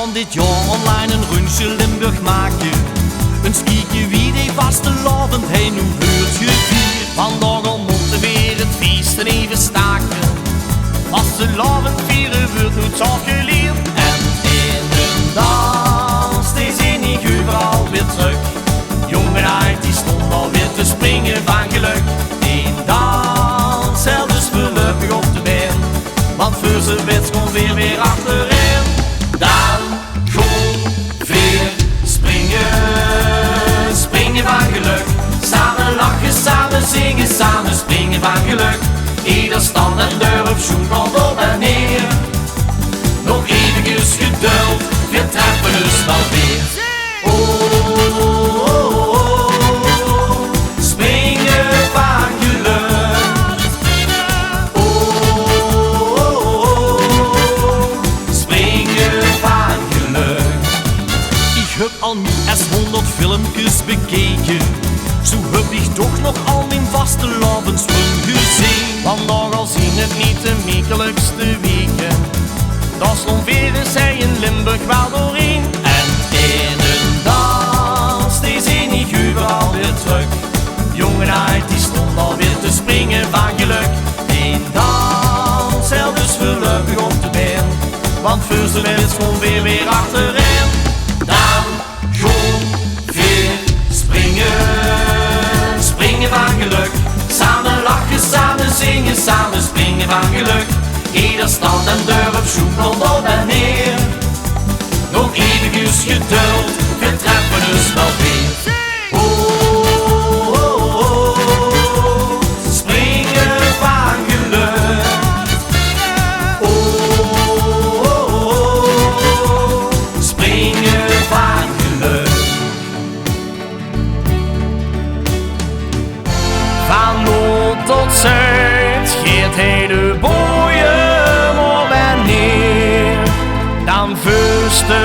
gaan dit jaar online een rondje Limburg maken. Een skietje wie die vastelavond heen, hoe heurt je vier? Vandaag al moeten weer het feesten even staken. Vastelavond vieren wordt nooit zo geleerd. En in de dans, die zijn niet overal weer terug. Jongenheid die stond alweer te springen van geluk. Die dans zelf dus voorlopig op de been, want voor zijn wets komt weer achterin. Dan gewoon weer springen, springen van geluk. Samen lachen, samen zingen, samen springen van geluk. Ieder stand en deur op schoen komt op en neer. Nog eventjes geduld, we treffen dus wel weer. Ik heb al meer als 100 filmpjes bekeken. Zo heb ik toch nog al mijn vastelavondsprong gezien. Vandaag al zien het niet de makkelijkste weken. Dat slonveren zij in Limburg wel doorheen. En in een dans, die zijn niet overal weer terug. Jongenheid die stond alweer te springen van geluk. Die dans zelf dus voorlopig op de been, want voor zijn wens komt weer achterin. Dan gewoon weer springen, springen van geluk. Samen lachen, samen zingen, samen springen van geluk. Ieder stand en deur op zoek komt op en neer. Nog eventjes geduld, we treffen dus wel weer. Springen van geluk. Springen van geluk. Van noord tot zuid geert hij de boeien op en neer. Dan vuurste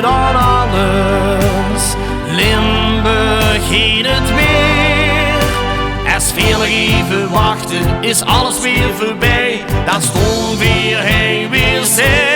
dan alles, Limburg heet het weer. Als veel even wachten is alles weer voorbij, dan stond weer hij weer zee.